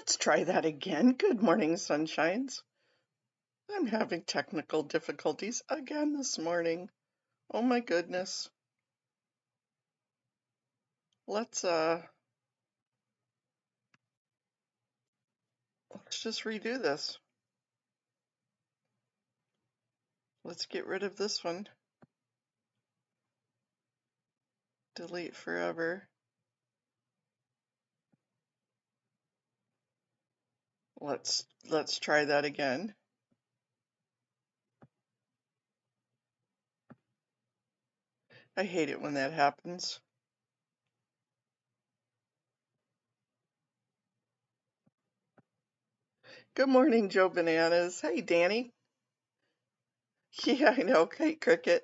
Let's try that again. Good morning, sunshines. I'm having technical difficulties again this morning. Oh my goodness. Let's just redo this. Let's get rid of this one. Delete forever. Let's try that again. I hate it when that happens. Good morning, Joe Bananas. Hey, Danny. Yeah, I know. Hey, Cricket.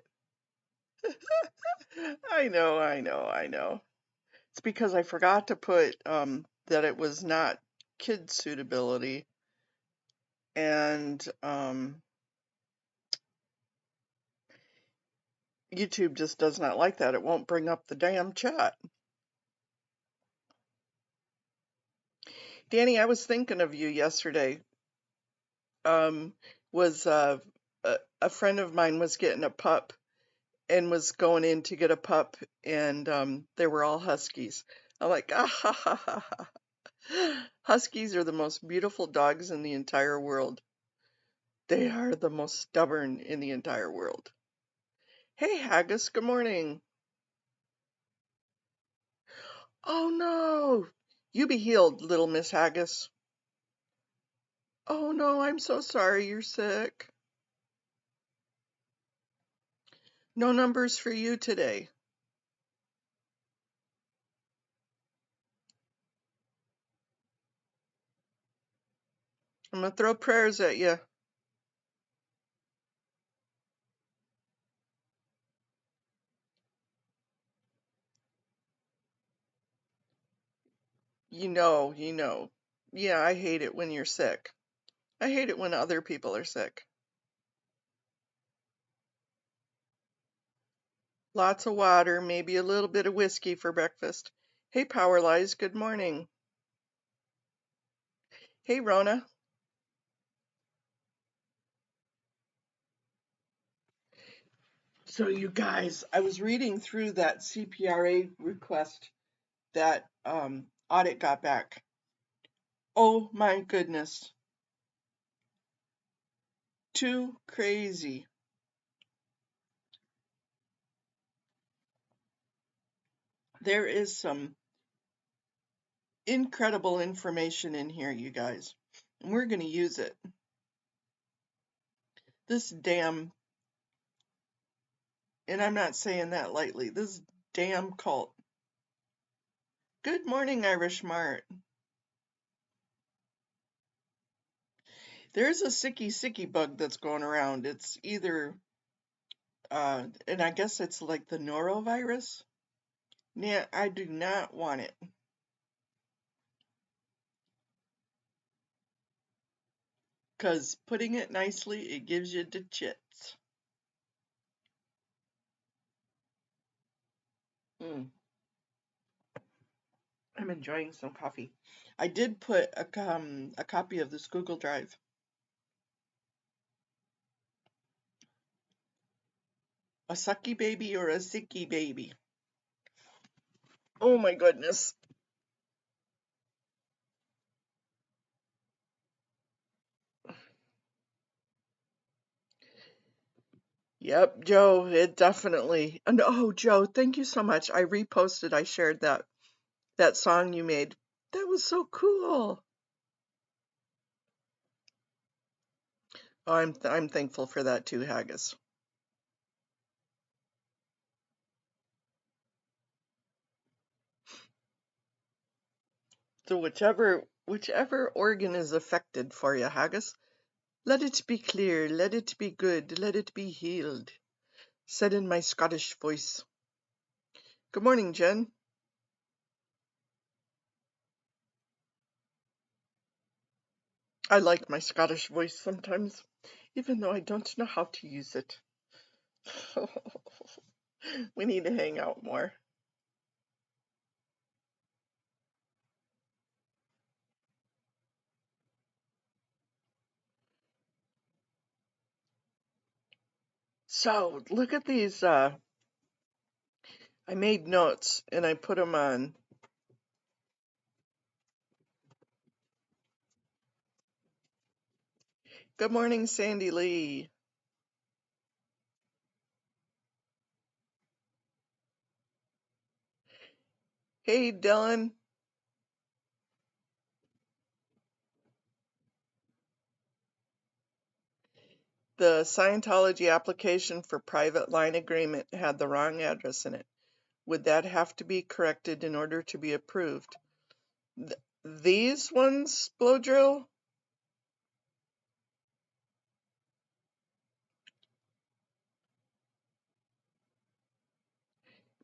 I know. It's because I forgot to put that it was not kid suitability, and YouTube just does not like that. It won't bring up the damn chat. Danny, I was thinking of you yesterday. Um, was a friend of mine was getting a pup and was going in to get a pup, and they were all huskies. I'm like, ah, ha, ha, ha, ha. Huskies are the most beautiful dogs in the entire world. They are the most stubborn in the entire world. Hey, Haggis, good morning. Oh no, you be healed, little Miss Haggis. Oh no, I'm so sorry you're sick. No numbers for you today. I'm gonna throw prayers at you. You know. Yeah, I hate it when you're sick. I hate it when other people are sick. Lots of water, maybe a little bit of whiskey for breakfast. Hey, Powerlies, good morning. Hey, Rona. So you guys, I was reading through that CPRA request that Audit got back. Oh my goodness. Too crazy. There is some incredible information in here, you guys. And we're going to use it. This damn, and I'm not saying that lightly, this damn cult. Good morning, Irish Mart. There's a sicky bug that's going around. It's either, and I guess it's like the norovirus. Yeah, I do not want it. Because putting it nicely, it gives you the chits. Mm, I'm enjoying some coffee. I did put a copy of this Google Drive. A sucky baby or a sicky baby? Oh my goodness. Yep, Joe, it definitely. And oh, Joe, thank you so much. I reposted, I shared that song you made. That was so cool. Oh, I'm thankful for that too, Haggis. So whichever organ is affected for you, Haggis, let it be clear, let it be good, let it be healed, said in my Scottish voice. Good morning, Jen. I like my Scottish voice sometimes, even though I don't know how to use it. We need to hang out more. So look at these. I made notes and I put them on. Good morning, Sandy Lee. Hey, Dylan. The Scientology application for private line agreement had the wrong address in it. Would that have to be corrected in order to be approved? These ones, Blow Drill?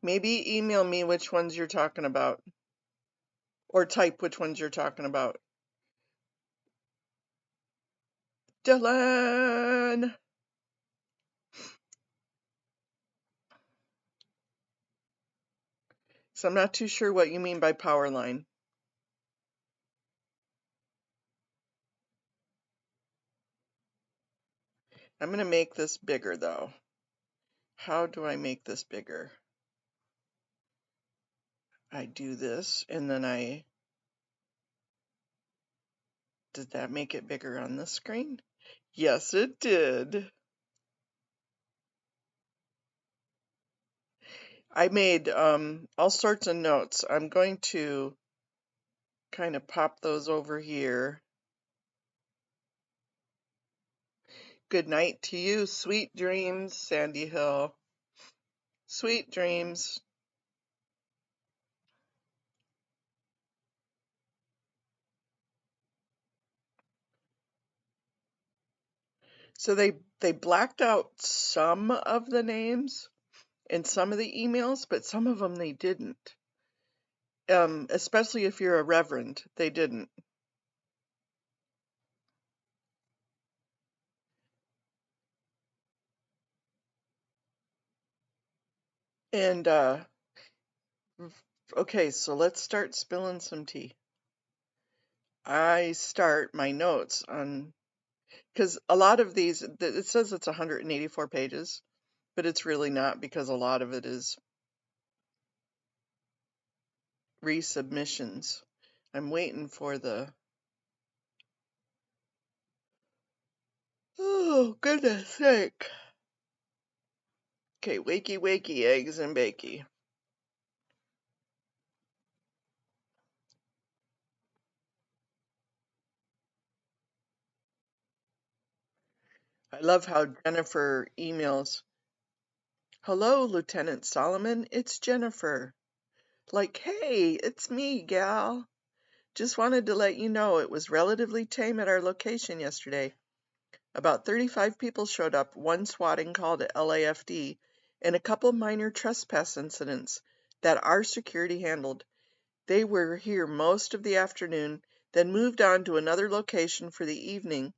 Maybe email me which ones you're talking about, or type which ones you're talking about. Dylan! So I'm not too sure what you mean by power line. I'm going to make this bigger though. How do I make this bigger? I do this and then did that make it bigger on the screen? Yes, it did. I made all sorts of notes. I'm going to kind of pop those over here. Good night to you. Sweet dreams, Sandy Hill. Sweet dreams. So they blacked out some of the names in some of the emails, but some of them they didn't. Especially if you're a reverend, they didn't. And okay, so let's start spilling some tea. I start my notes on, because a lot of these, it says it's 184 pages, but it's really not, because a lot of it is resubmissions. I'm waiting for the, oh, goodness sake. Okay, wakey, wakey, eggs and bakey. I love how Jennifer emails, hello, Lieutenant Solomon, it's Jennifer. Like, hey, it's me, gal. Just wanted to let you know it was relatively tame at our location yesterday. About 35 people showed up, one swatting call to LAFD, and a couple minor trespass incidents that our security handled. They were here most of the afternoon, then moved on to another location for the evening,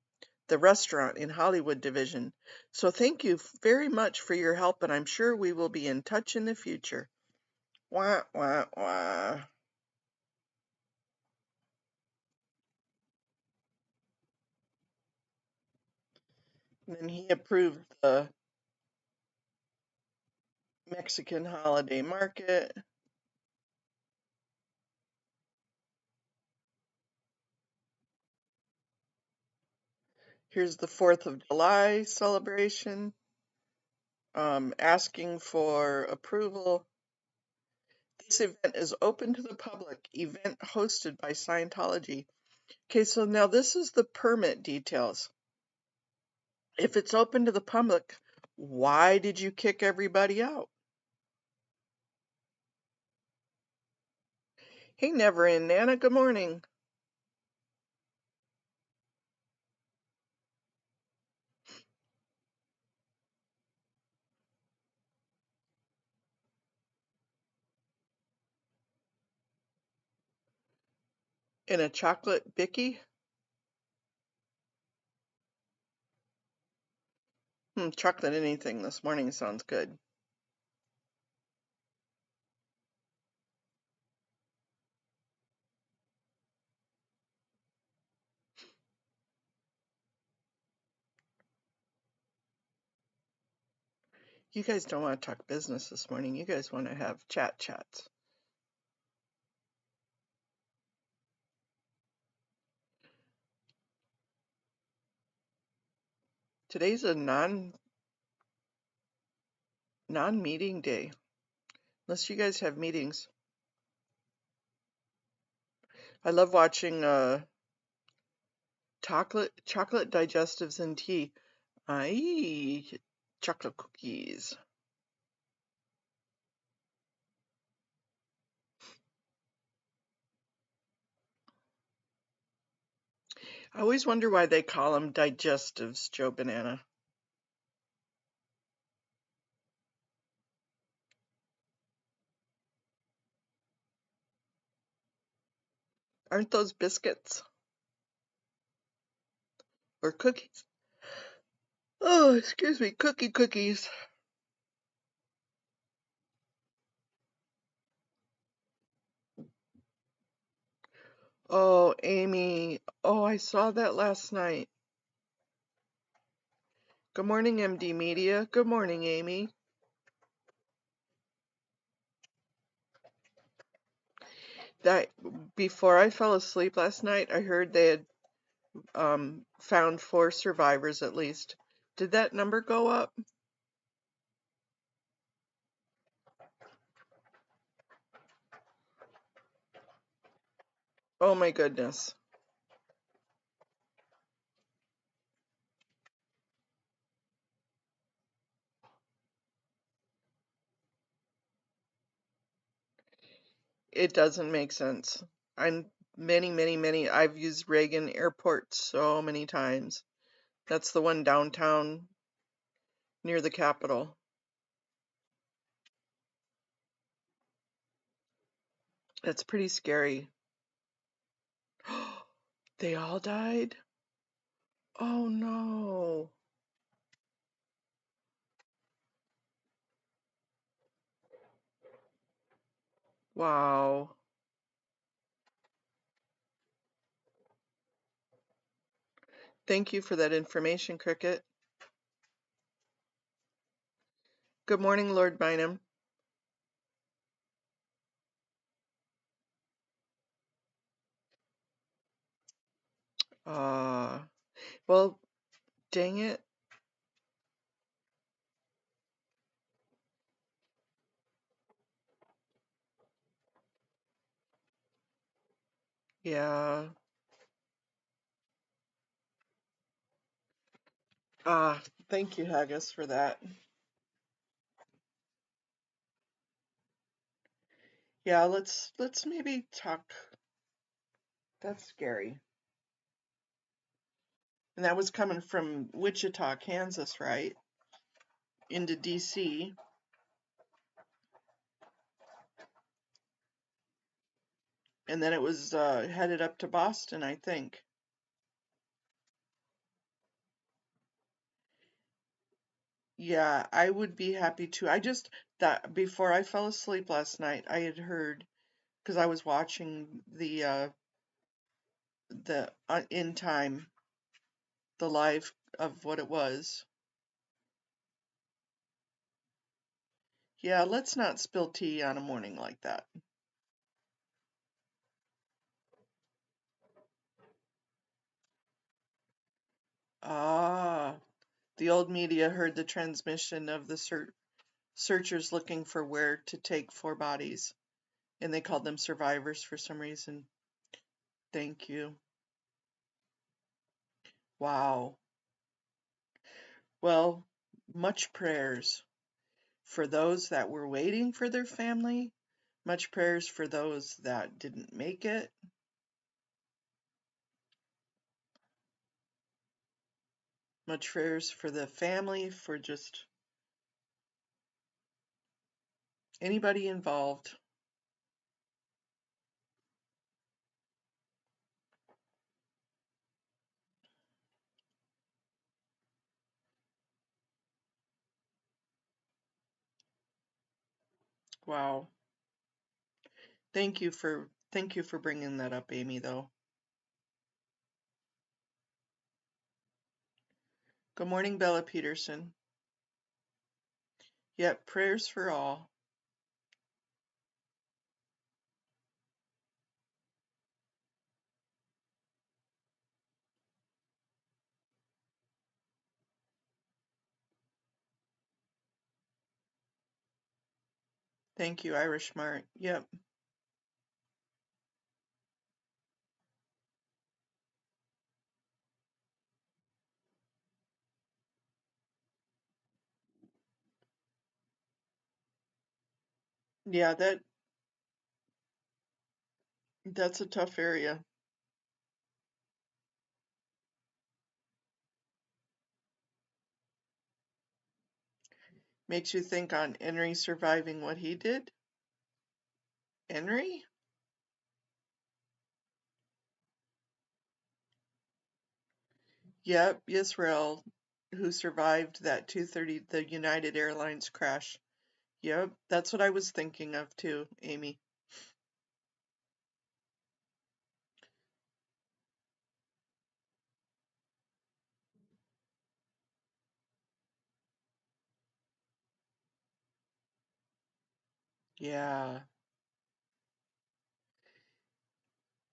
the restaurant in Hollywood Division. So thank you very much for your help, and I'm sure we will be in touch in the future. Wah, wah, wah. And then he approved the Mexican holiday market. Here's the 4th of July celebration. Asking for approval. This event is open to the public, event hosted by Scientology. Okay, so now this is the permit details. If it's open to the public, why did you kick everybody out? Hey, Never In Nana, good morning. In a chocolate bicky? Chocolate anything this morning sounds good. You guys don't want to talk business this morning. You guys want to have chats. Today's a non-meeting day, unless you guys have meetings. I love watching chocolate digestives and tea. I eat chocolate cookies. I always wonder why they call them digestives, Joe Banana. Aren't those biscuits or cookies? Oh, excuse me, cookies. Oh, Amy. Oh, I saw that last night. Good morning, MD Media. Good morning, Amy. That before I fell asleep last night, I heard they had found 4 survivors at least. Did that number go up? Oh my goodness. It doesn't make sense. I'm many. I've used Reagan Airport so many times. That's the one downtown near the Capitol. It's pretty scary. They all died? Oh no. Wow. Thank you for that information, Cricket. Good morning, Lord Bynum. Well, dang it. Yeah. Thank you, Haggis, for that. Yeah, let's maybe talk. That's scary. And that was coming from Wichita, Kansas, right? Into DC. And then it was headed up to Boston, I think. Yeah, I would be happy to. I just that before I fell asleep last night, I had heard because I was watching the in time, the live of what it was. Yeah, let's not spill tea on a morning like that. Ah, the old media heard the transmission of the searchers looking for where to take 4 bodies, and they called them survivors for some reason. Thank you. Wow. Well, much prayers for those that were waiting for their family, much prayers for those that didn't make it. Much prayers for the family, for just anybody involved. Wow. Thank you for bringing that up, Amy, though. Good morning, Bella Peterson. Yep, prayers for all. Thank you, Irish Mart. Yep. Yeah, that's a tough area. Makes you think on Henry surviving what he did. Henry? Yep, Yisrael, who survived that 230, the United Airlines crash. Yep, that's what I was thinking of too, Amy. Yeah.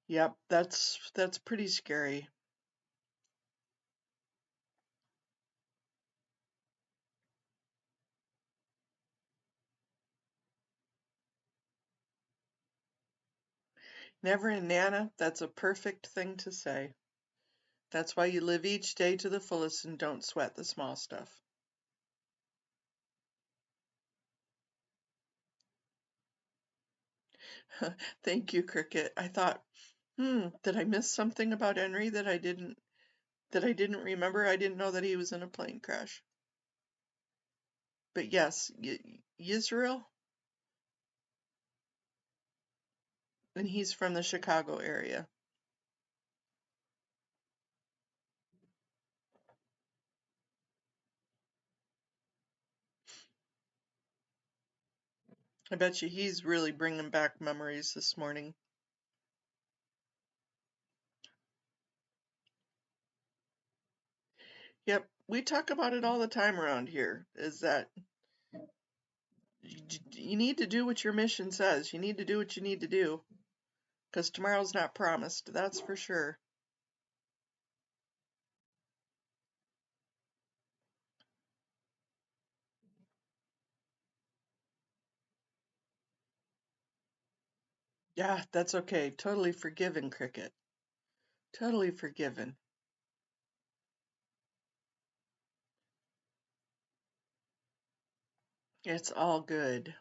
Yep, that's pretty scary. Never and Nana, that's a perfect thing to say. That's why you live each day to the fullest and don't sweat the small stuff. Thank you, Cricket. I thought, did I miss something about Henry that I didn't remember? I didn't know that he was in a plane crash. But yes, Yisrael, and he's from the Chicago area. I bet you he's really bringing back memories this morning. Yep, we talk about it all the time around here, is that you need to do what your mission says. You need to do what you need to do, because tomorrow's not promised, that's for sure. Yeah, that's okay. Totally forgiven, Cricket. Totally forgiven. It's all good.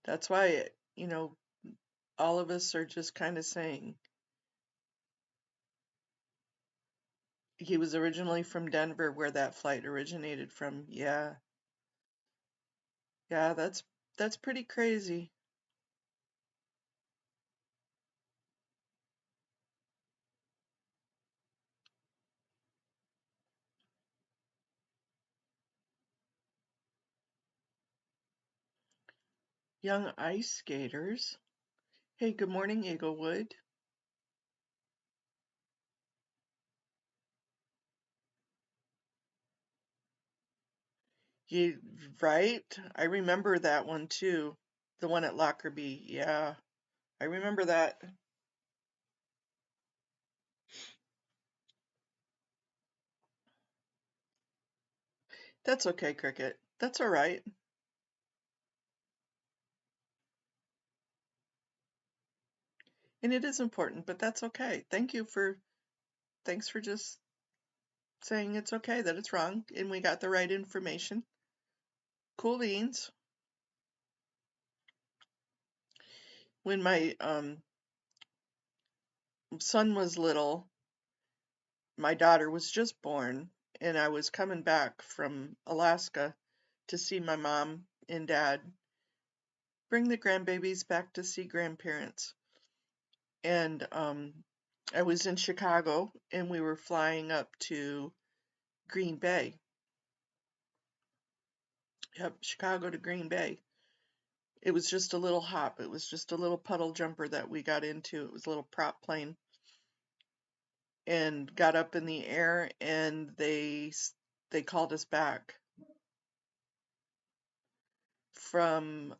That's why, you know, all of us are just kind of saying he was originally from Denver, where that flight originated from. Yeah, yeah, that's pretty crazy. Young ice skaters. Hey, good morning, Eaglewood. You right? I remember that one too. The one at Lockerbie. Yeah, I remember that. That's okay, Cricket. That's all right. And it is important, but that's okay. Thanks for just saying it's okay that it's wrong and we got the right information. Cool beans. When my son was little, my daughter was just born, and I was coming back from Alaska to see my mom and dad bring the grandbabies back to see grandparents. And I was in Chicago, and we were flying up to Green Bay. Yep, Chicago to Green Bay. It was just a little hop. It was just a little puddle jumper that we got into. It was a little prop plane. and got up in the air, and they called us back from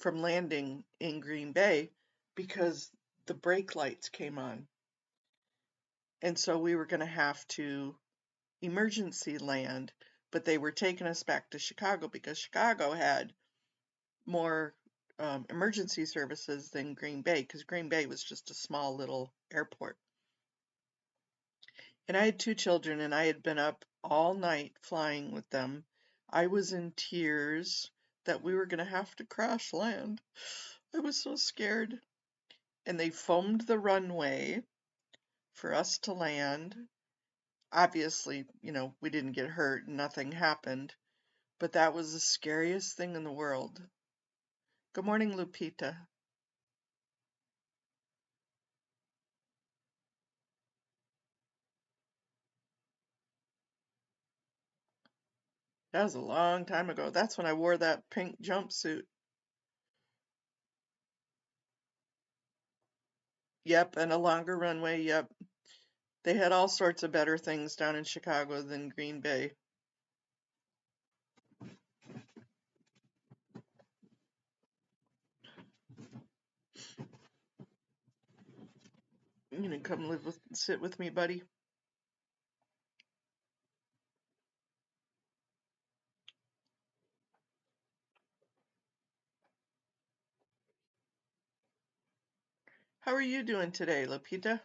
landing in Green Bay because the brake lights came on. And so we were going to have to emergency land, but they were taking us back to Chicago because Chicago had more emergency services than Green Bay, because Green Bay was just a small little airport. And I had 2 children, and I had been up all night flying with them. I was in tears that we were going to have to crash land. I was so scared. And they foamed the runway for us to land. Obviously, we didn't get hurt, nothing happened, but that was the scariest thing in the world. Good morning, Lupita. That was a long time ago. That's when I wore that pink jumpsuit. Yep, and a longer runway. Yep. They had all sorts of better things down in Chicago than Green Bay. You gonna come sit with me, buddy? How are you doing today, Lupita?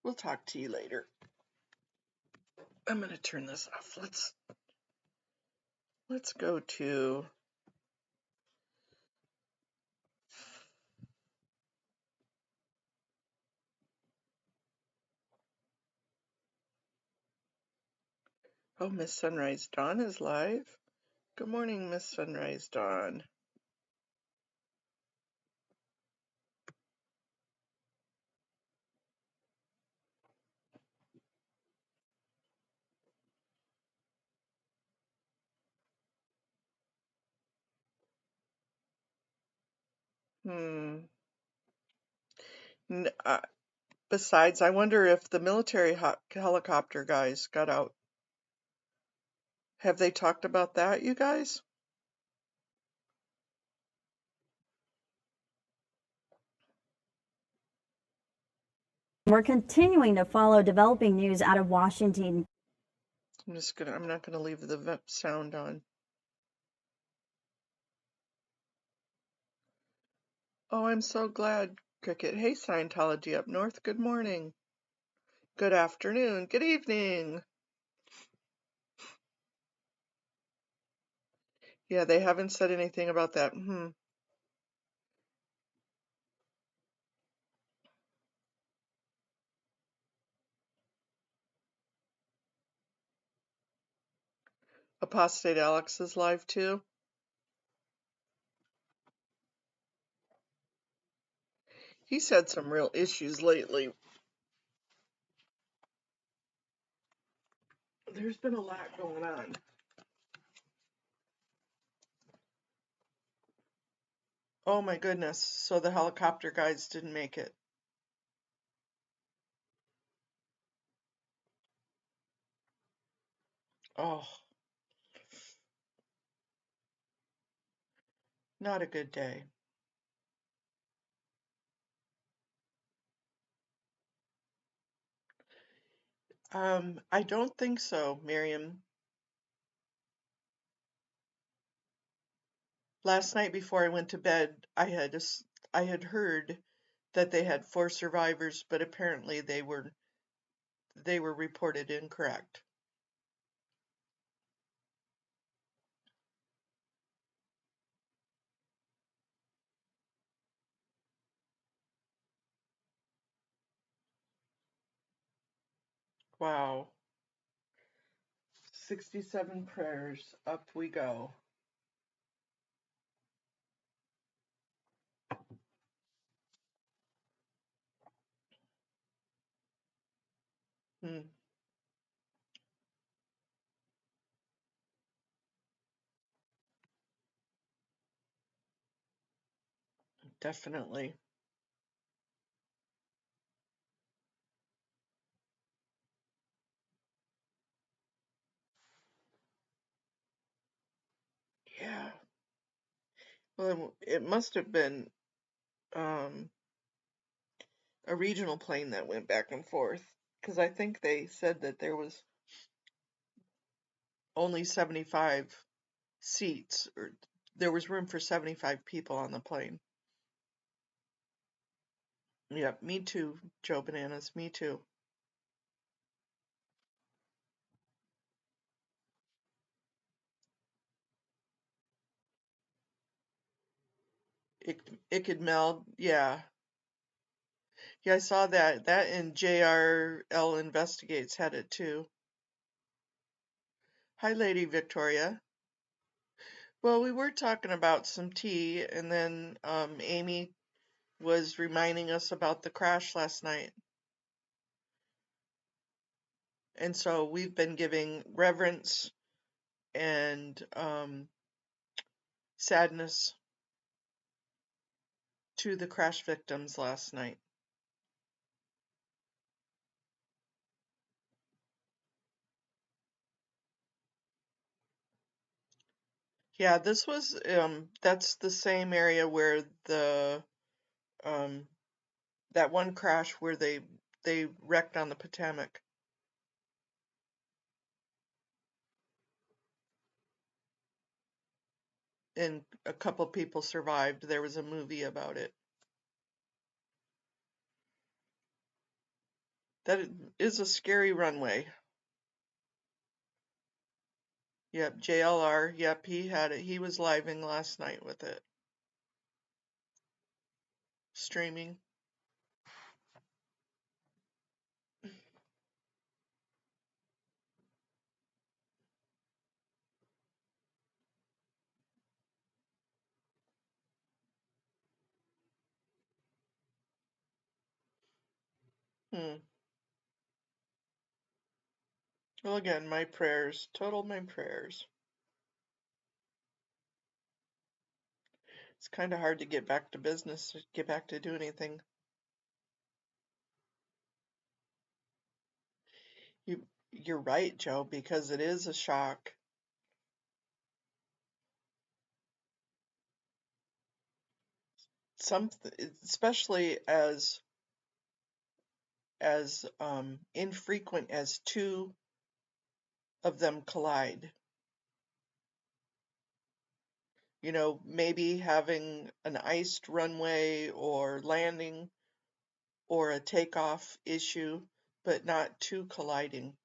We'll talk to you later. I'm gonna turn this off. Let's go to Miss Sunrise Dawn is live. Good morning, Miss Sunrise Dawn. Besides, I wonder if the military helicopter guys got out. Have they talked about that, you guys? We're continuing to follow developing news out of Washington. I'm not gonna leave the sound on. Oh, I'm so glad, Cricket. Hey, Scientology up north. Good morning. Good afternoon. Good evening. Yeah, they haven't said anything about that. Apostate Alex is live too. He's had some real issues lately. There's been a lot going on. Oh my goodness. So the helicopter guys didn't make it. Oh, not a good day. I don't think so, Miriam. Last night before I went to bed, I had heard that they had 4 survivors, but apparently they were reported incorrect. Wow. 67 prayers. Up we go. Hmm. Definitely. Yeah. Well, it must have been um, a regional plane that went back and forth, because I think they said that there was only 75 seats, or there was room for 75 people on the plane. Yep, me too, Joe Bananas, me too. It could meld, yeah. Yeah, I saw that. That and JRL Investigates had it too. Hi, Lady Victoria. Well, we were talking about some tea, and then Amy was reminding us about the crash last night. And so we've been giving reverence and sadness to the crash victims last night. Yeah, this was that's the same area where the um that one crash where they wrecked on the Potomac. And a couple people survived. There was a movie about it. That is a scary runway. Yep, JLR. Yep, he had it. He was living last night with it. Streaming. Hmm. Well, again, my prayers. Total my prayers. It's kind of hard to get back to business, get back to do anything. You're right, Joe, because it is a shock. Some, especially as infrequent as two of them collide. You know, maybe having an iced runway or landing or a takeoff issue, but not two colliding.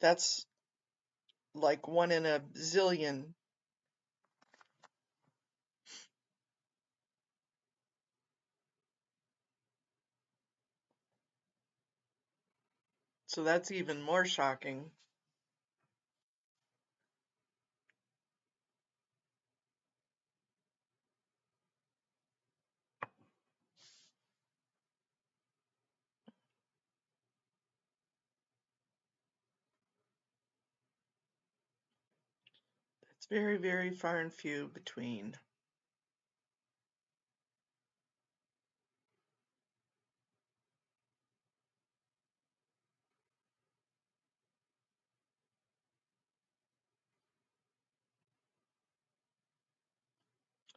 That's like one in a zillion. So that's even more shocking. It's very, very far and few between.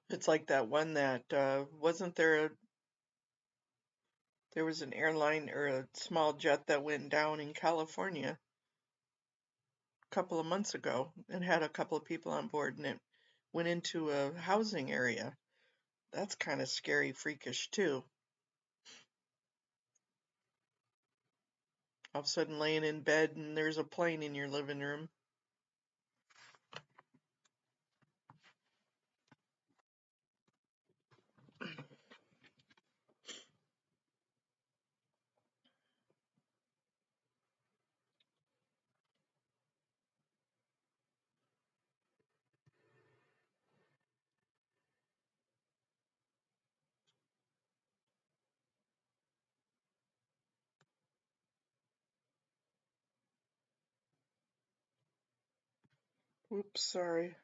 It's like that one that wasn't there was an airline or a small jet that went down in California a couple of months ago and had a couple of people on board, and it went into a housing area. That's kind of scary, freakish too. All of a sudden laying in bed and there's a plane in your living room. Oops, sorry.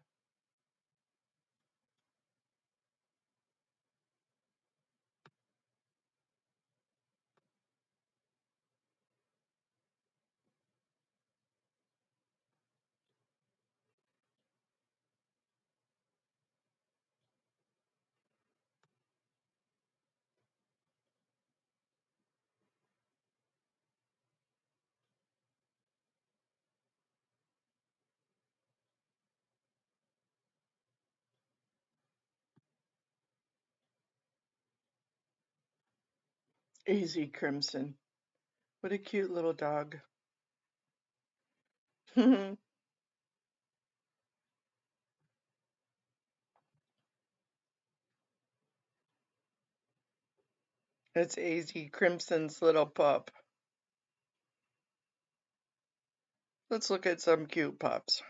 AZ Crimson. What a cute little dog. That's AZ Crimson's little pup. Let's look at some cute pups.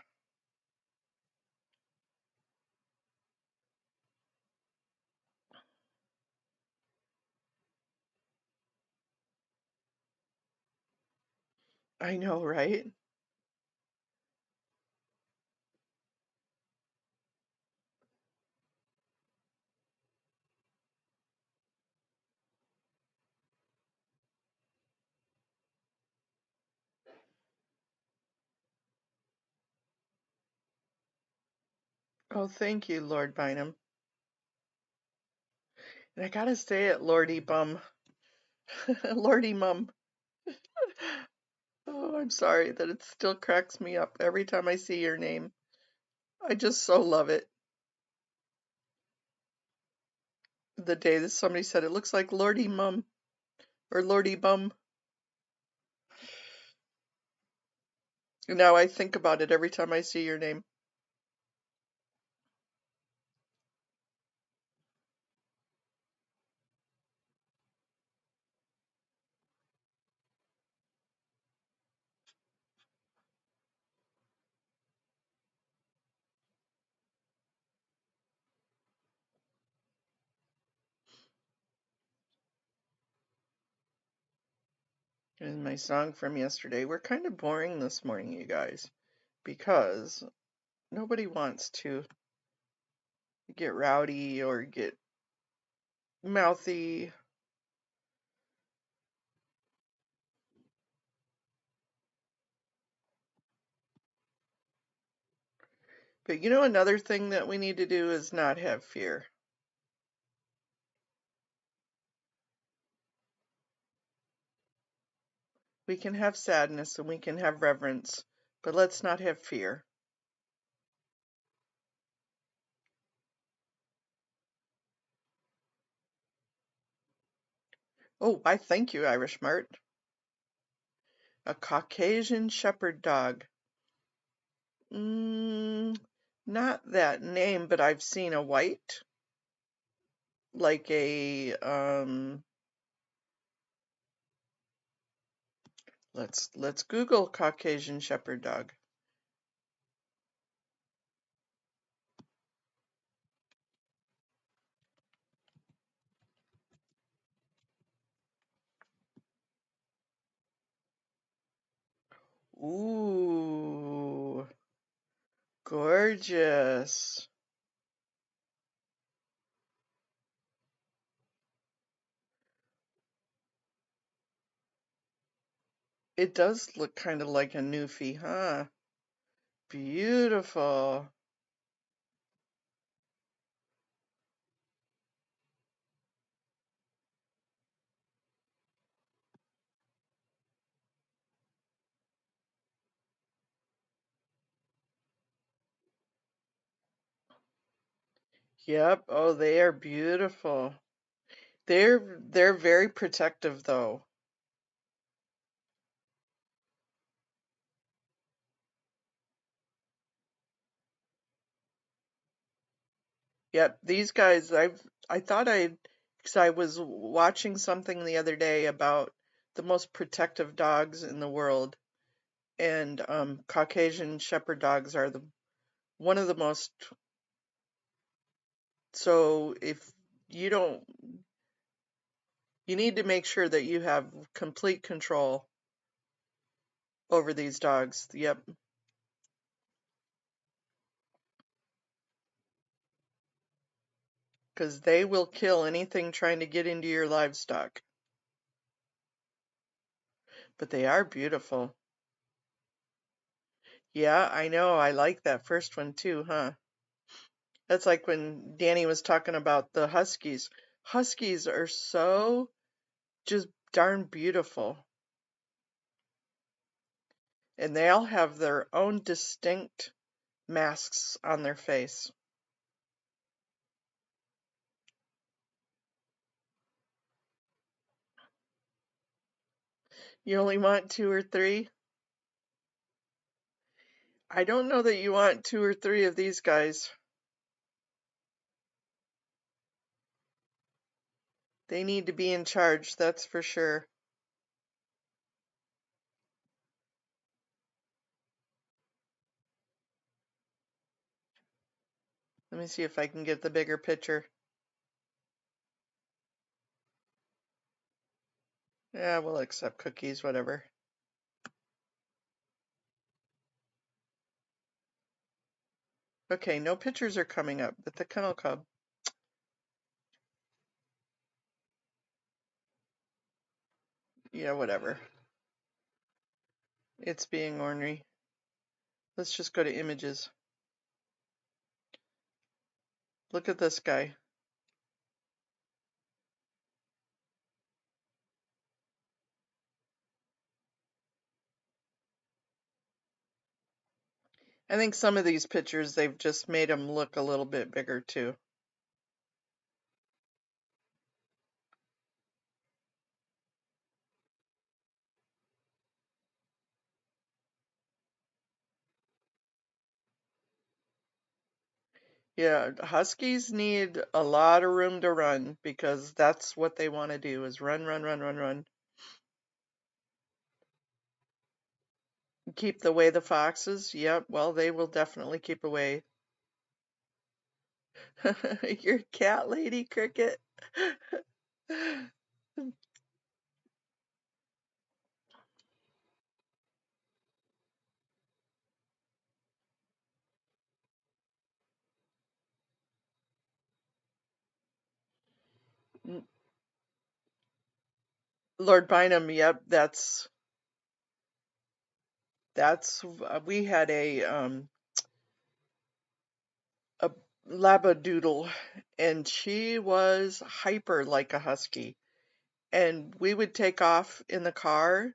I know, right? Oh, thank you, Lord Bynum. And I gotta say it, Lordy Bum. Lordy Mum. Oh, I'm sorry that it still cracks me up every time I see your name. I just so love it. The day that somebody said it looks like Lordy Mum or Lordy Bum. And now I think about it every time I see your name. And my song from yesterday, we're kind of boring this morning, you guys, because nobody wants to get rowdy or get mouthy. But you know, another thing that we need to do is not have fear. We can have sadness and we can have reverence, but let's not have fear. Oh, I thank you, Irish Mart. A Caucasian Shepherd dog. Not that name, but I've seen a white, like a let's Google Caucasian Shepherd dog. Ooh, gorgeous. It does look kind of like a Newfie, huh? Beautiful. Yep. Oh, they are beautiful. They're very protective though. Yep, these guys I thought because I was watching something the other day about the most protective dogs in the world, and Caucasian Shepherd dogs are the one of the most. So if you don't, you need to make sure that you have complete control over these dogs. Yep, because they will kill anything trying to get into your livestock. But they are beautiful. Yeah, I know. I like that first one too, huh? That's like when Danny was talking about the Huskies. Huskies are so just darn beautiful. And they all have their own distinct masks on their face. You only want 2 or 3? I don't know that you want 2 or 3 of these guys. They need to be in charge, that's for sure. Let me see if I can get the bigger picture. Yeah, we'll accept cookies, whatever. Okay, no pictures are coming up, but the Kennel Club. Yeah, whatever. It's being ornery. Let's just go to images. Look at this guy. I think some of these pictures, they've just made them look a little bit bigger too. Yeah, Huskies need a lot of room to run because that's what they want to do is run, run, run, run, run. Keep away the foxes. Yep, well, they will definitely keep away. Your cat lady, Cricket. Lord Bynum, yep, that's we had a labradoodle, and she was hyper like a husky, and we would take off in the car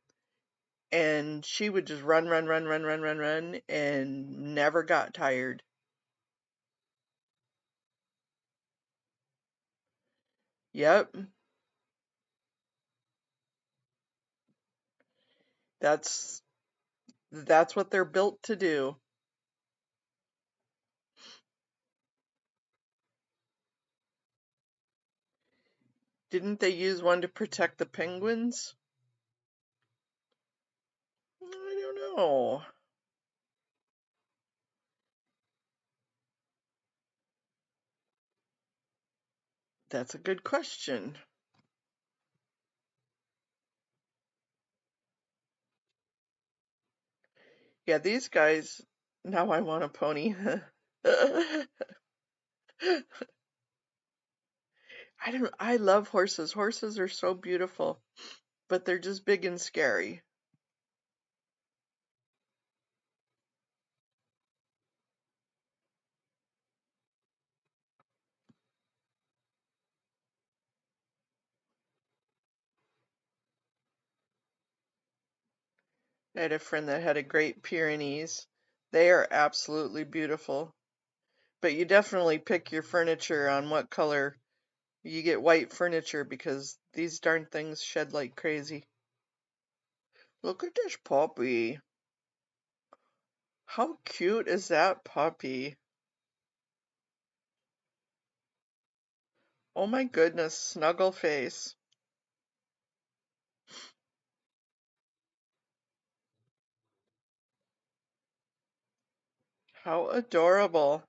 and she would just run, run, run, run, run, run, run, and never got tired. Yep, that's what they're built to do. Didn't they use one to protect the penguins? I don't know. That's a good question. Yeah, these guys, now I want a pony. I love horses. Horses are so beautiful, but they're just big and scary. I had a friend that had a Great Pyrenees. They are absolutely beautiful. But you definitely pick your furniture on what color. You get white furniture because these darn things shed like crazy. Look at this puppy. How cute is that puppy? Oh my goodness, snuggle face. How adorable.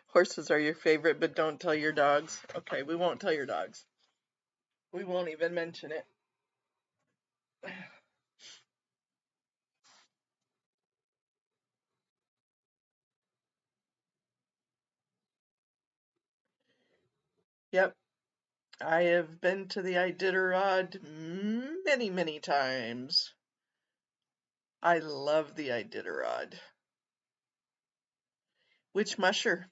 Horses are your favorite, but don't tell your dogs. Okay, we won't tell your dogs. We won't even mention it. Yep, I have been to the Iditarod many, many times. I love the Iditarod. Which musher?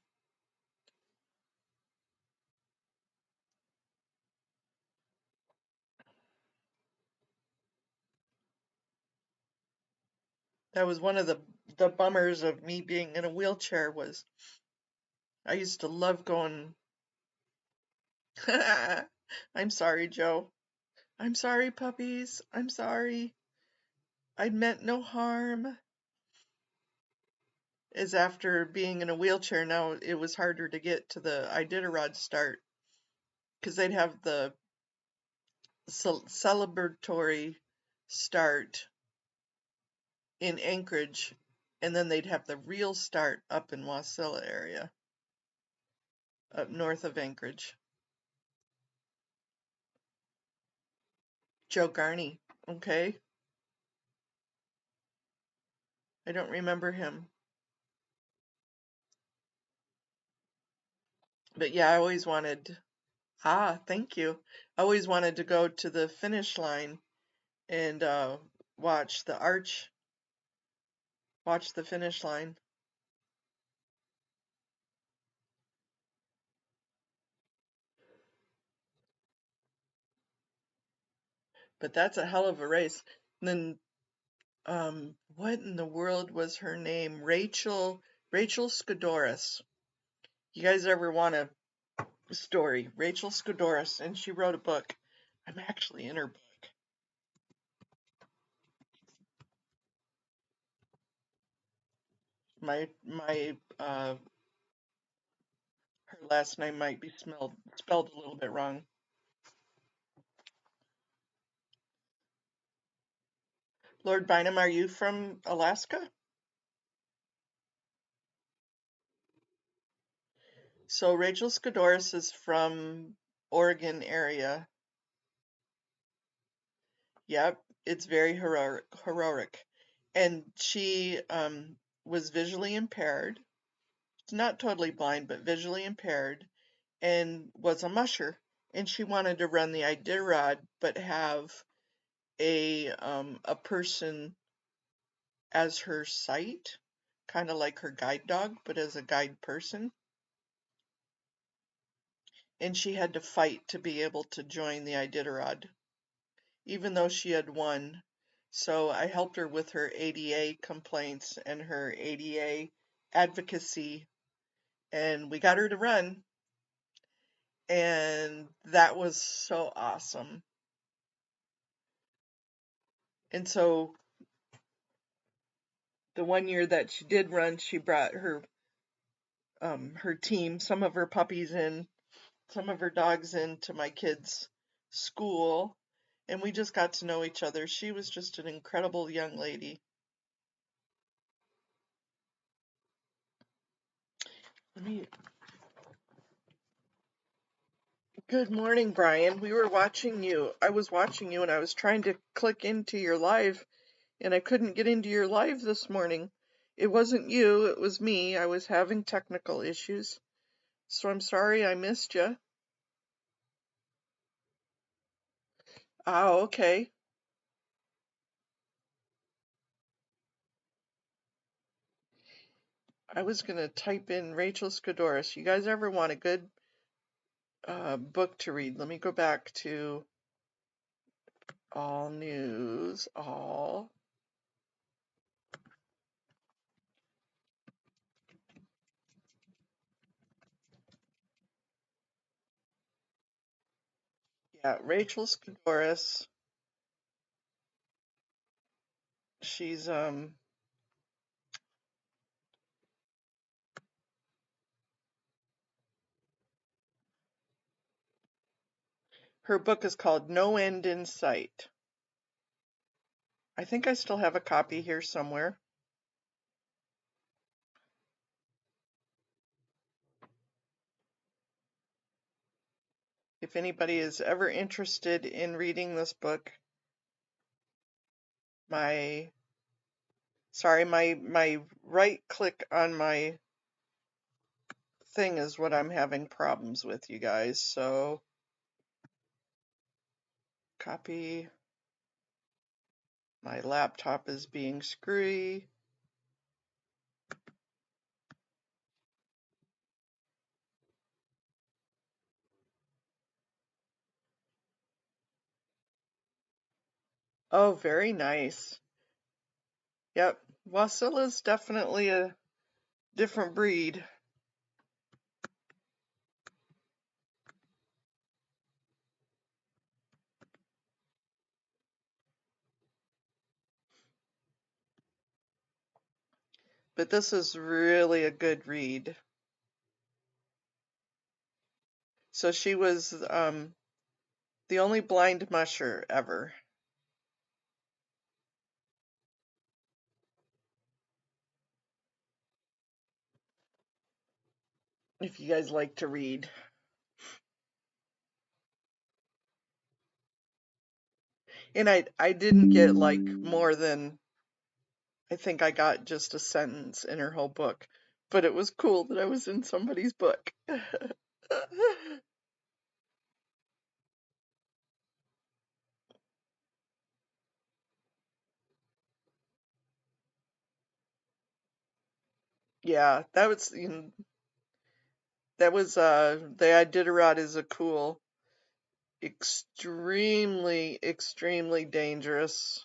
That was one of the bummers of me being in a wheelchair was I used to love going. I'm sorry, Joe. I'm sorry, puppies. I'm sorry. I meant no harm. Is after being in a wheelchair now, it was harder to get to the Iditarod start because they'd have the celebratory start in Anchorage, and then they'd have the real start up in Wasilla area, up north of Anchorage. Joe Garney, okay. I don't remember him. But yeah, I always wanted, thank you. I always wanted to go to the finish line and watch the arch, watch the finish line. But that's a hell of a race. And then, what in the world was her name? Rachel Scodoris. You guys ever want a story? Rachel Scodoris, and she wrote a book. I'm actually in her book. Her last name might be spelled a little bit wrong. Lord Bynum, are you from Alaska? So Rachel Scodoris is from Oregon area. Yep, it's very heroic. And she was visually impaired. Not totally blind, but visually impaired, and was a musher. And she wanted to run the Iditarod, but have a person as her sight, kind of like her guide dog, but as a guide person. And she had to fight to be able to join the Iditarod, even though she had won. So I helped her with her ADA complaints and her ADA advocacy, and we got her to run. And that was so awesome. And so the one year that she did run, she brought her team, some of her puppies in, some of her dogs into my kids' school, and we just got to know each other. She was just an incredible young lady. Good morning, Brian. We were watching you. I was watching you and I was trying to click into your live and I couldn't get into your live this morning. It wasn't you, it was me. I was having technical issues. So I'm sorry I missed you. Oh, okay. I was going to type in Rachel Scodoris. You guys ever want a good book to read? Let me go back to all news, all. Yeah, Rachel Scodoris. She's her book is called No End in Sight. I think I still have a copy here somewhere. If anybody is ever interested in reading this book, my right click on my thing is what I'm having problems with, you guys. So copy. My laptop is being screwy. Oh, very nice. Yep, Wasilla's definitely a different breed. but this is really a good read. So she was the only blind musher ever. If you guys like to read. And I didn't get like more than, I think I got just a sentence in her whole book, but it was cool that I was in somebody's book. Yeah, that was, that was the Iditarod is a cool, extremely dangerous.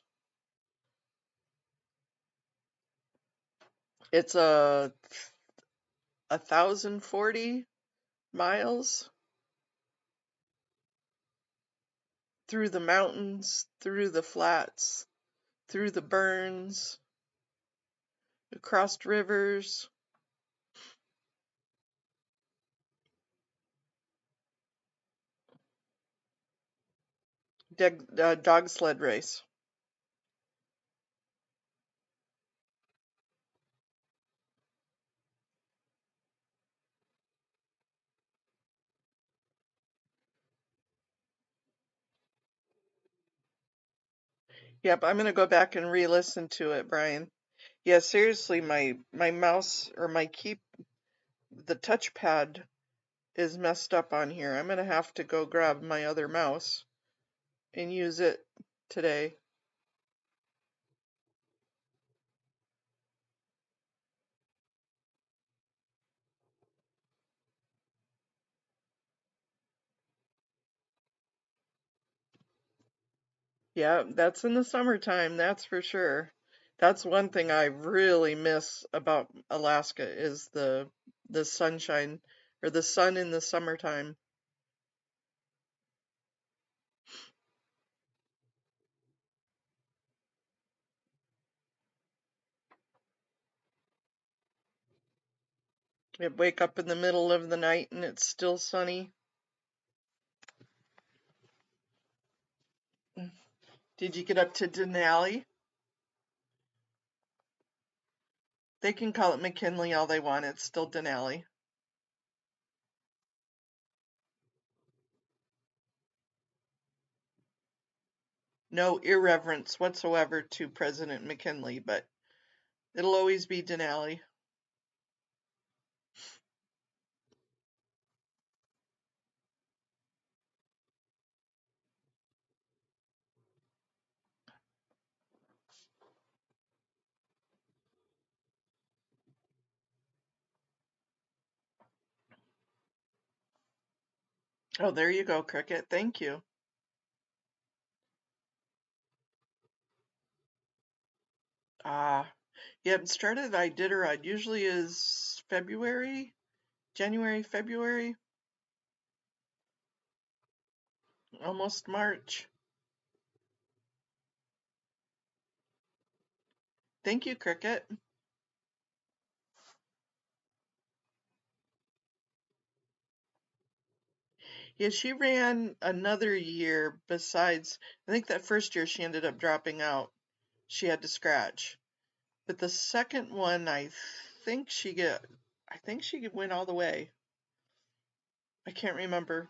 It's 1,040 miles through the mountains, through the flats, through the burns, across rivers. Dog sled race. Yep, I'm gonna go back and re-listen to it, Brian. Yeah, seriously, my mouse or my the touchpad is messed up on here. I'm gonna have to go grab my other mouse and use it today. Yeah, that's in the summertime, that's for sure. That's one thing I really miss about Alaska is the sunshine or the sun in the summertime. You wake up in the middle of the night and it's still sunny. Did you get up to Denali? They can call it McKinley all they want. It's still Denali. No irreverence whatsoever to President McKinley, but it'll always be Denali. Oh, there you go, Cricket. Thank you. Ah, yeah, it started Iditarod. Usually is February, January, February, almost March. Thank you, Cricket. Yeah, she ran another year besides, I think that first year she ended up dropping out. She had to scratch. But the second one, I think she went all the way. I can't remember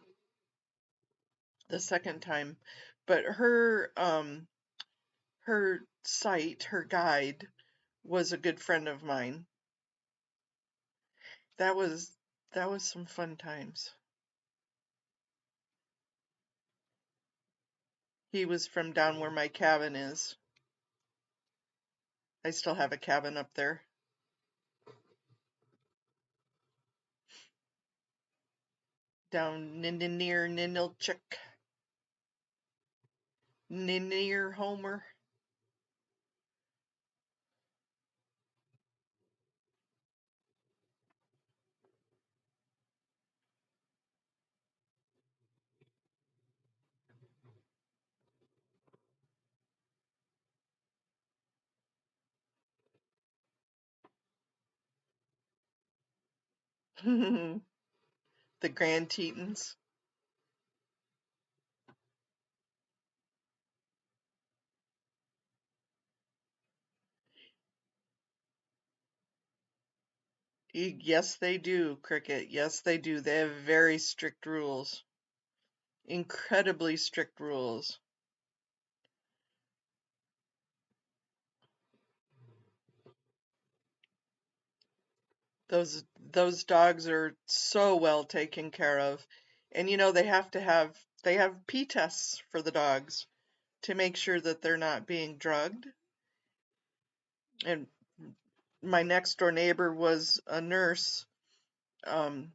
the second time, but her site, her guide was a good friend of mine. That was that was some fun times. He was from down where my cabin is. I still have a cabin up there. Down near Ninilchik, near Homer. The Grand Tetons. Yes, they do, Cricket. Yes, they do. They have very strict rules. Incredibly strict rules. Those dogs are so well taken care of. And you know, they have pee tests for the dogs to make sure that they're not being drugged. And my next door neighbor was a nurse. Um,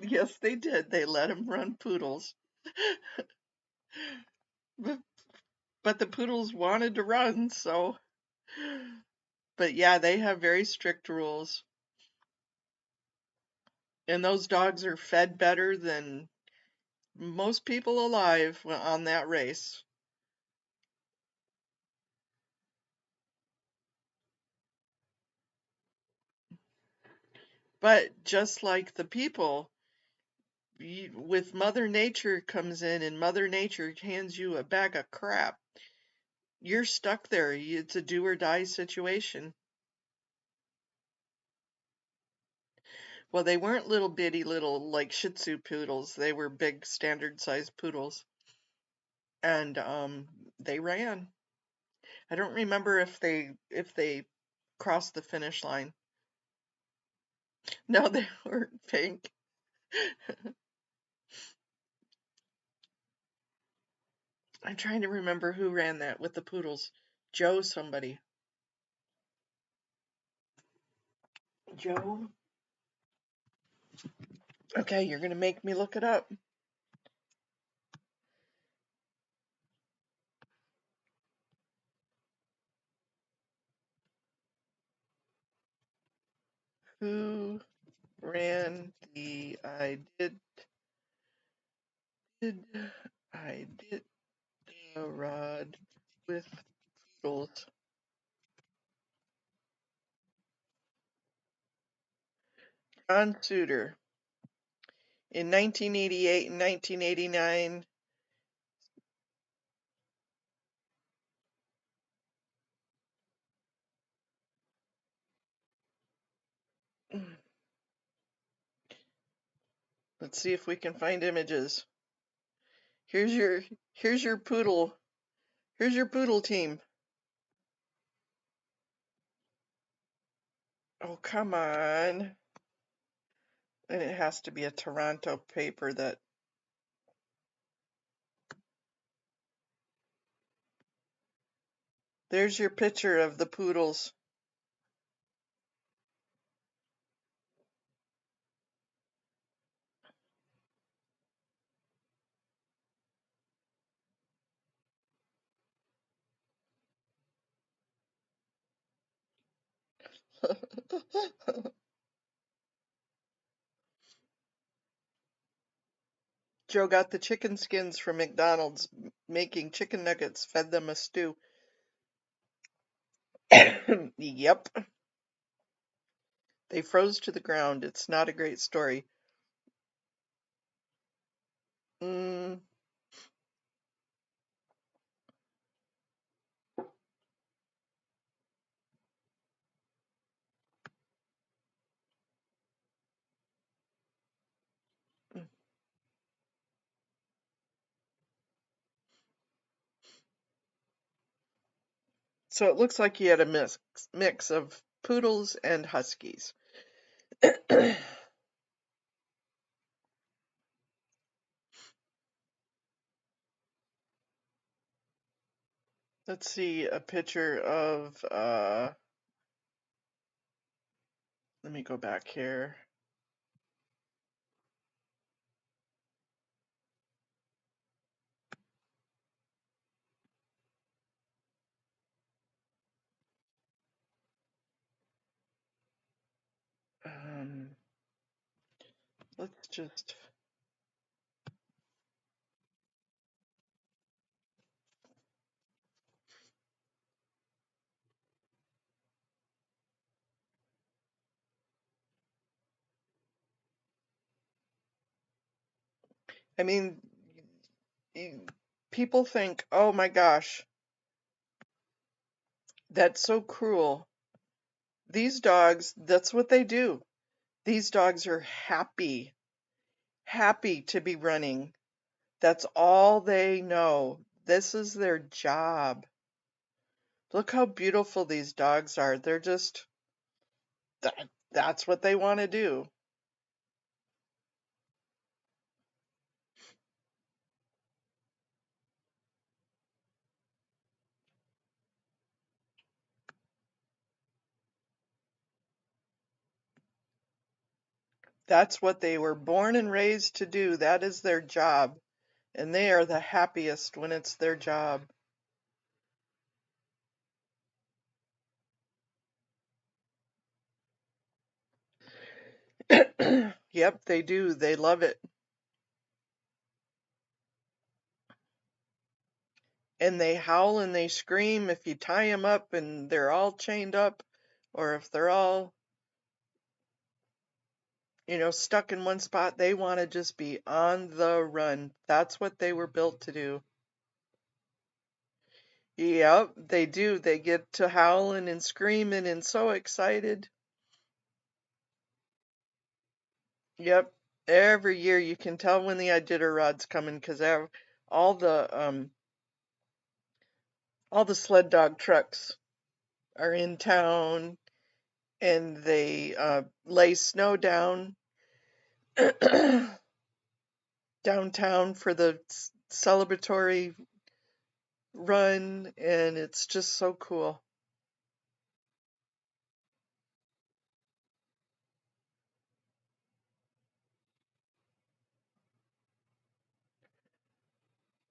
yes, they did. They let him run poodles. But the poodles wanted to run, so. But yeah, they have very strict rules. And those dogs are fed better than most people alive on that race. But just like the people, with Mother Nature comes in and Mother Nature hands you a bag of crap, you're stuck there. It's a do or die situation. Well, they weren't little bitty little like Shih Tzu poodles. They were big standard sized poodles. And they ran. I don't remember if they crossed the finish line. No, they weren't pink. I'm trying to remember who ran that with the poodles. Joe somebody. Joe? Okay, you're gonna make me look it up. Who ran the I did a rod with poodles? John Suter. In 1988 and 1989. Let's see if we can find images. Here's your here's your poodle. Here's your poodle team. Oh, come on. And it has to be a Toronto paper that. There's your picture of the poodles. Joe got the chicken skins from McDonald's, making chicken nuggets, fed them a stew. Yep. They froze to the ground. It's not a great story. Mm, so it looks like he had a mix of poodles and huskies. Let's see a picture of, let me go back here. Let's just. I mean, people think, oh my gosh, that's so cruel. These dogs, that's what they do. These dogs are happy, happy to be running. That's all they know. This is their job. Look how beautiful these dogs are. They're just, that's what they want to do. That's what they were born and raised to do. That is their job. And they are the happiest when it's their job. Yep, they do. They love it. And they howl and they scream if you tie them up and they're all chained up, or if they're all, stuck in one spot. They want to just be on the run. That's what they were built to do. Yep, they do. They get to howling and screaming and so excited. Yep. Every year you can tell when the Iditarod's coming because all the um all the sled dog trucks are in town and they lay snow down downtown for the celebratory run, and it's just so cool.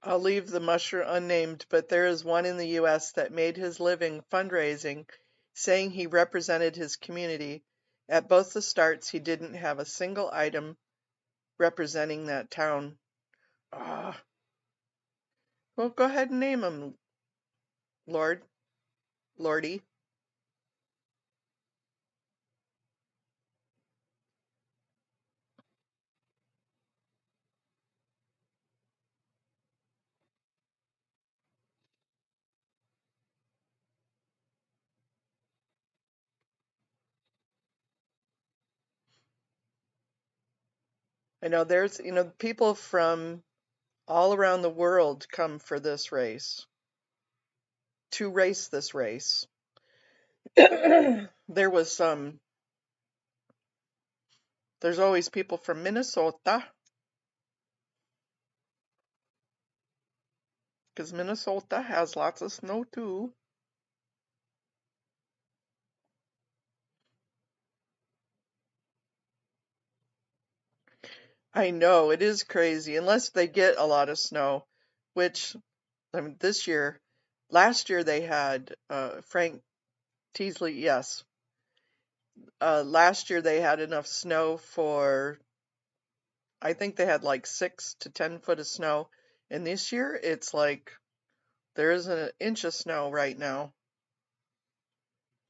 I'll leave the musher unnamed, but there is one in the US that made his living fundraising, saying he represented his community. At both the starts, he didn't have a single item representing that town. Ah, well, go ahead and name him, Lord, Lordy. I know there's, people from all around the world come for this race, to race this race. There was there's always people from Minnesota, because Minnesota has lots of snow too. I know, it is crazy, unless they get a lot of snow, which, I mean, last year they had, Frank Teasley, yes. Last year they had enough snow I think they had like 6 to 10 foot of snow. And this year it's like there isn't an inch of snow right now.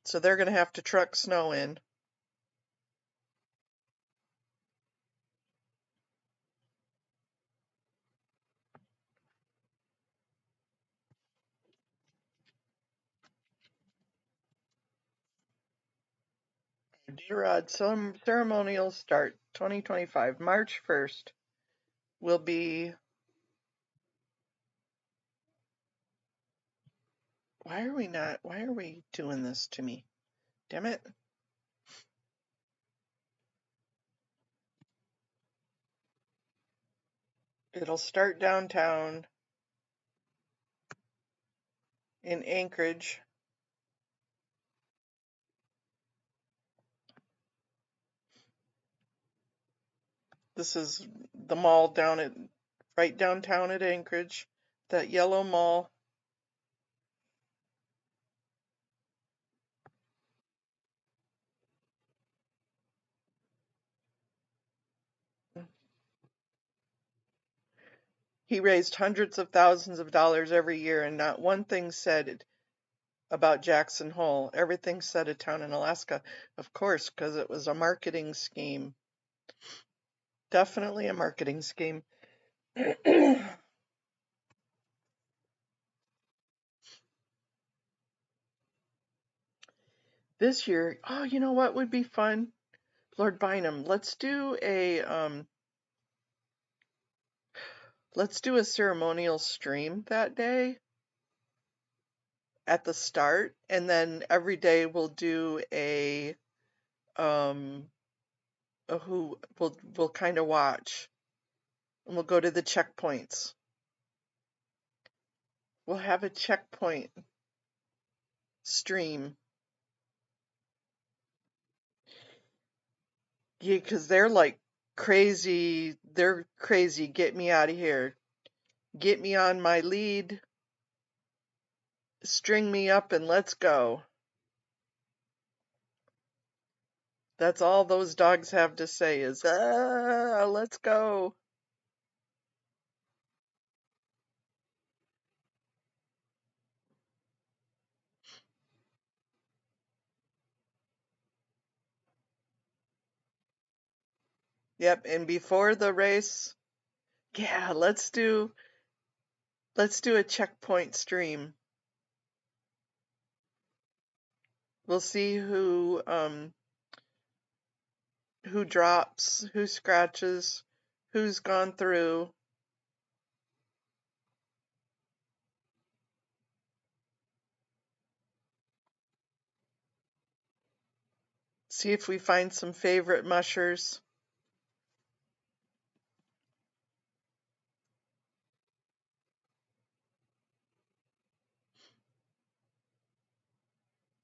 So they're going to have to truck snow in. Iditarod ceremonial start 2025, March 1st will be. Why are we doing this to me? Damn it. It'll start downtown in Anchorage. This is the mall right downtown at Anchorage, that yellow mall. He raised hundreds of thousands of dollars every year, and not one thing said about Jackson Hole. Everything said a town in Alaska, of course, because it was a marketing scheme. Definitely a marketing scheme. This year, oh, you know what would be fun? Lord Bynum, let's do a ceremonial stream that day at the start, and then every day we'll do um a who we'll kind of watch, and we'll go to the checkpoints. We'll have a checkpoint stream. Yeah, because they're like crazy. They're crazy. Get me out of here. Get me on my lead. String me up and let's go. That's all those dogs have to say is, let's go. Yep, and before the race, yeah, let's do a checkpoint stream. We'll see who drops, who scratches, who's gone through. See if we find some favorite mushers.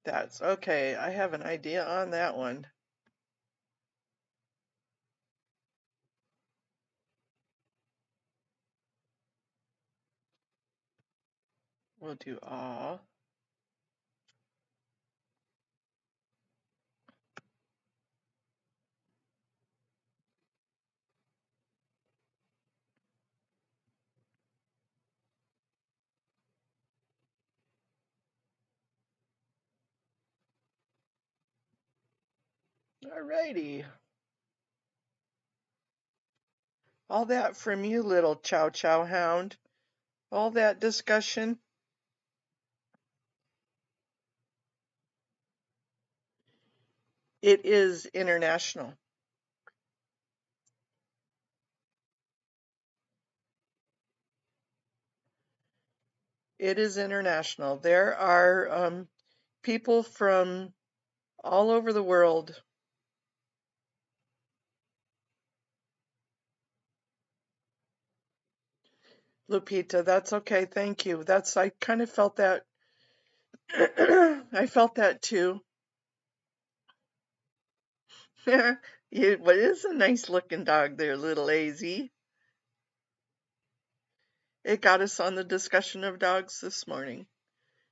That's okay. I have an idea on that one. We'll do all. Alrighty. All that from you, little Chow Chow Hound. All that discussion. It is international. It is international. There are people from all over the world. Lupita, that's okay. Thank you. I kind of felt that. I felt that too. What is a nice looking dog there, little AZ. It got us on the discussion of dogs this morning.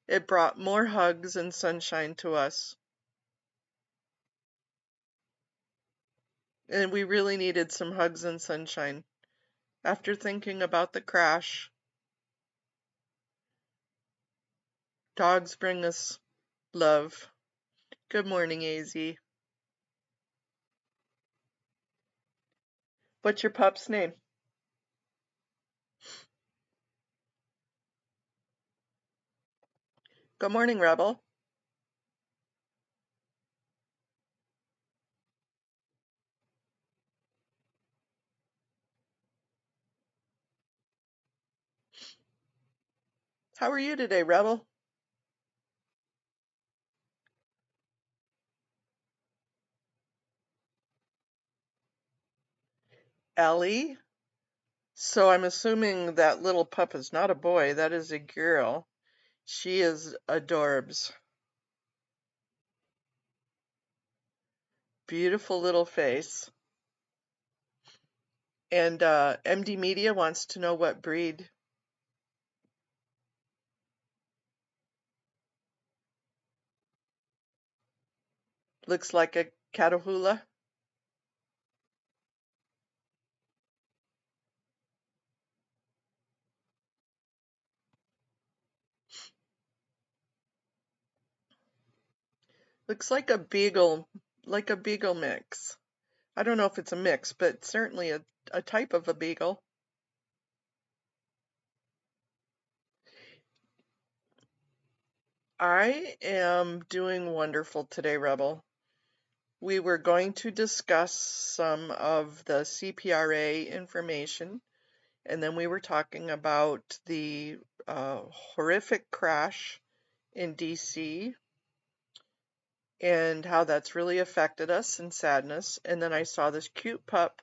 It brought more hugs and sunshine to us. And we really needed some hugs and sunshine. After thinking about the crash, dogs bring us love. Good morning, AZ. What's your pup's name? Good morning, Rebel. How are you today, Rebel? Ellie? So I'm assuming that little pup is not a boy, that is a girl. She is adorbs. Beautiful little face. And MD Media wants to know what breed. Looks like a Catahoula. Looks like a beagle mix. I don't know if it's a mix, but certainly a type of a beagle. I am doing wonderful today, Rebel. We were going to discuss some of the CPRA information, and then we were talking about the horrific crash in DC and how that's really affected us and sadness. And then I saw this cute pup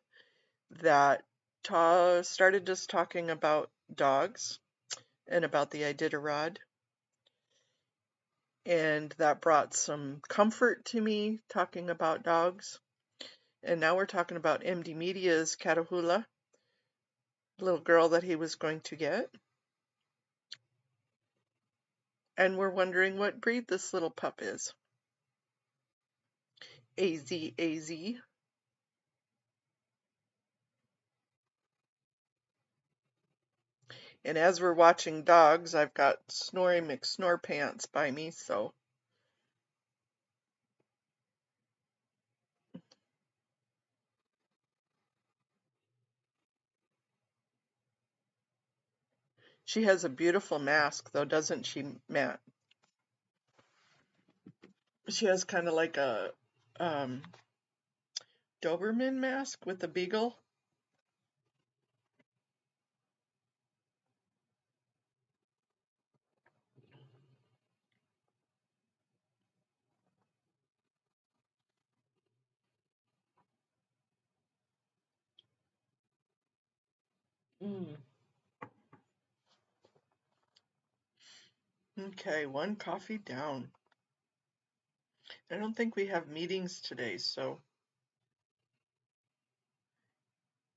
that started just talking about dogs and about the Iditarod. And that brought some comfort to me talking about dogs. And now we're talking about MD Media's Catahoula, little girl that he was going to get. And we're wondering what breed this little pup is. AZ. And as we're watching dogs, I've got Snorri McSnorpants by me, so. She has a beautiful mask, though, doesn't she, Matt? She has kind of like a Doberman mask with a beagle. Mm. Okay, one coffee down. I don't think we have meetings today, so.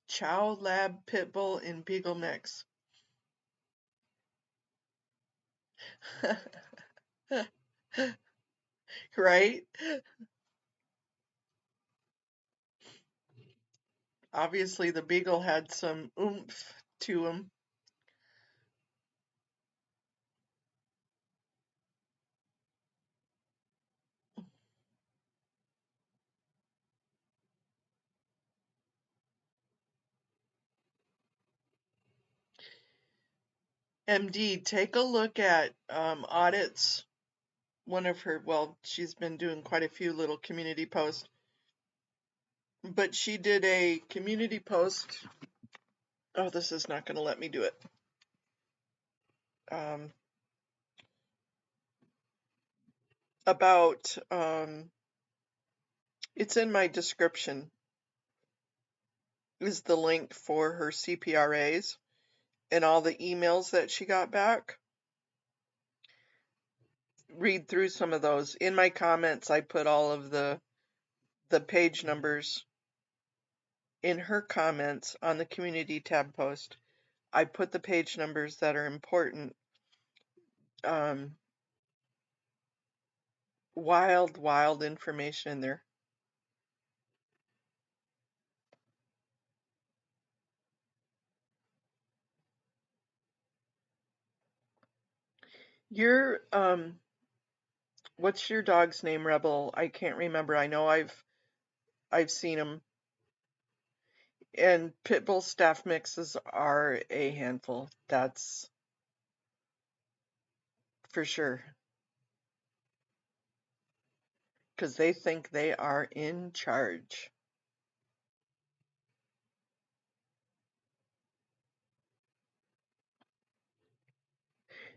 Chow Lab Pitbull in Beagle Mix. Right? Obviously, the beagle had some oomph to him. MD, take a look at audits. One of her, well, she's been doing quite a few little community posts, but she did a community post. Oh, this is not going to let me do it. About, it's in my description, is the link for her CPRAs and all the emails that she got back. Read through some of those. In my comments, I put all of the page numbers. In her comments on the community tab post, I put the page numbers that are important. Wild information in there. Your what's your dog's name, Rebel? I can't remember. I know I've seen him. And Pitbull staff mixes are a handful. That's for sure. Because they think they are in charge.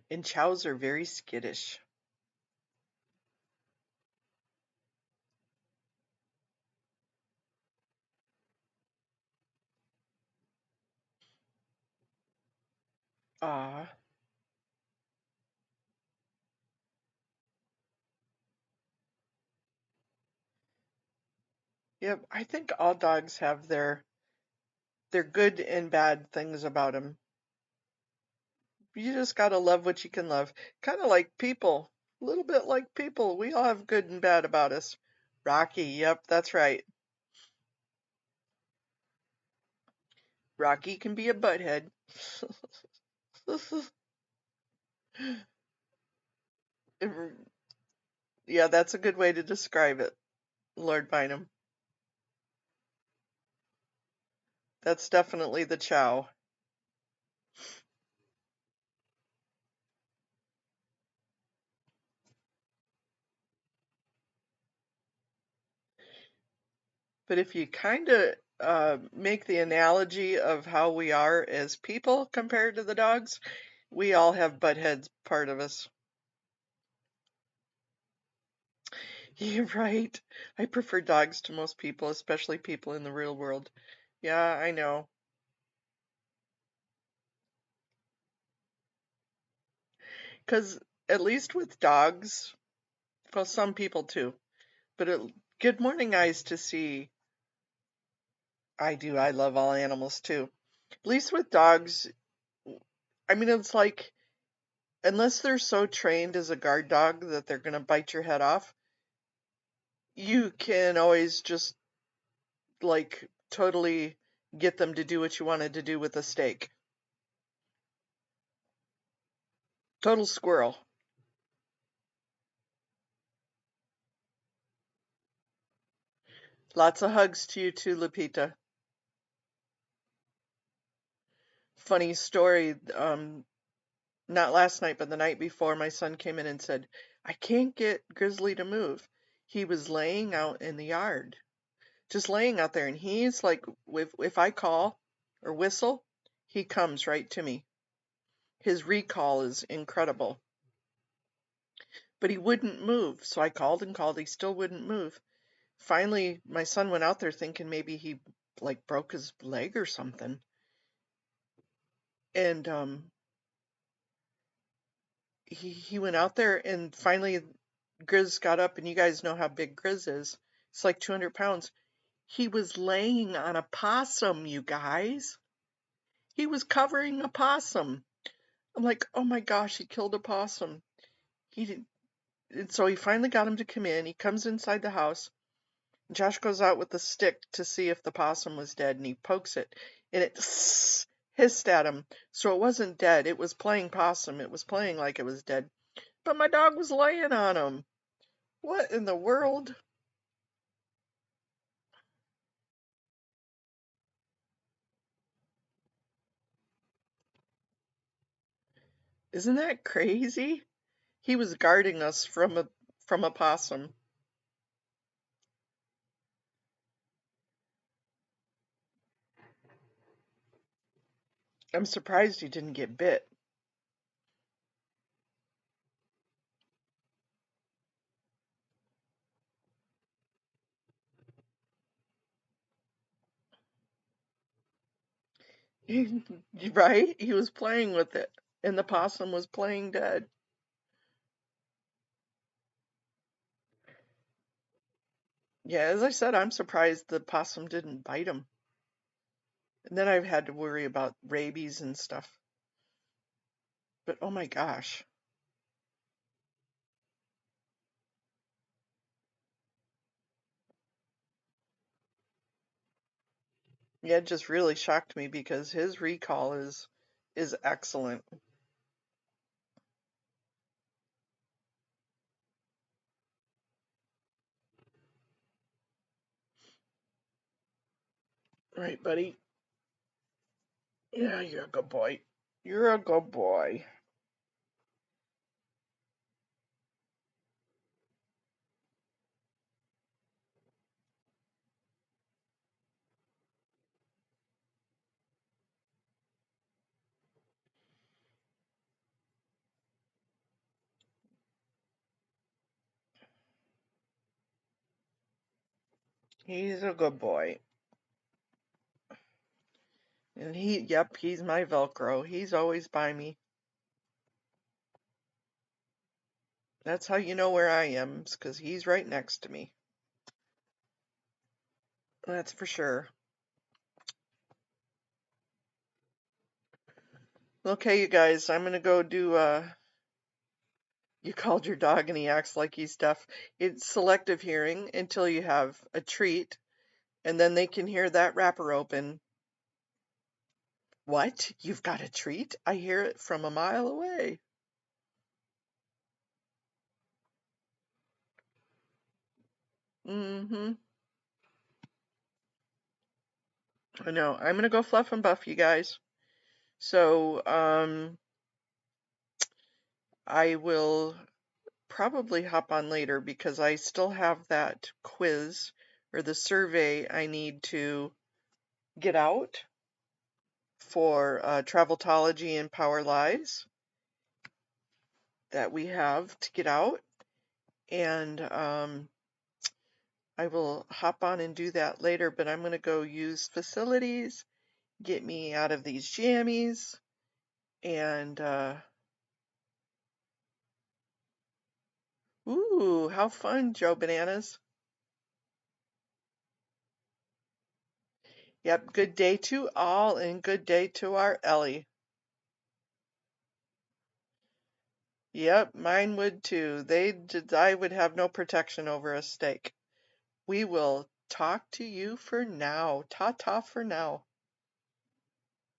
And chows are very skittish. Ah. Yep, I think all dogs have their good and bad things about them. You just gotta love what you can love. Kind of like people. A little bit like people. We all have good and bad about us. Rocky, yep, that's right. Rocky can be a butthead. Yeah, that's a good way to describe it, Lord Bynum. That's definitely the chow. But if you kind of make the analogy of how we are as people compared to the dogs, we all have butt heads part of us. You're right. I prefer dogs to most people, especially people in the real world. Yeah, I know. Because at least with dogs, well, some people too, but good morning eyes to see. I do. I love all animals too. At least with dogs, I mean, it's like, unless they're so trained as a guard dog that they're going to bite your head off, you can always just like totally get them to do what you wanted to do with a steak. Total squirrel. Lots of hugs to you too, Lupita. Funny story, not last night, but the night before, my son came in and said, I can't get Grizzly to move. He was laying out in the yard, just laying out there, and he's like, if I call or whistle, he comes right to me. His recall is incredible. But he wouldn't move, so I called and called, he still wouldn't move. Finally, my son went out there thinking maybe he like broke his leg or something. And he went out there, and finally Grizz got up, and you guys know how big Grizz is. It's like 200 pounds. He was laying on a possum, you guys. He was covering a possum. I'm like, oh my gosh, he killed a possum. He did, and so he finally got him to come in. He comes inside the house. Josh goes out with the stick to see if the possum was dead, and he pokes it, and it hissed at him. So it wasn't dead. It was playing possum. It was playing like it was dead. But my dog was laying on him. What in the world? Isn't that crazy? He was guarding us from a possum. I'm surprised he didn't get bit. Right? He was playing with it, and the possum was playing dead. Yeah, as I said, I'm surprised the possum didn't bite him. And then I've had to worry about rabies and stuff. But oh my gosh. Yeah, it just really shocked me because his recall is excellent. Right, buddy? Yeah, you're a good boy. You're a good boy. He's a good boy. And yep, he's my Velcro. He's always by me. That's how you know where I am, because he's right next to me. That's for sure. Okay, you guys, I'm gonna go do, you called your dog and he acts like he's deaf. It's selective hearing until you have a treat, and then they can hear that wrapper open. What? You've got a treat? I hear it from a mile away. Mm-hmm. I know. I'm gonna go fluff and buff, you guys. So, I will probably hop on later because I still have that quiz or the survey I need to get out for Traveltology and Power Lives that we have to get out. And I will hop on and do that later, but I'm going to go use facilities, get me out of these jammies, and ooh, how fun, Joe Bananas. Yep, good day to all, and good day to our Ellie. Yep, mine would too. I would have no protection over a steak. We will talk to you for now. Ta-ta for now.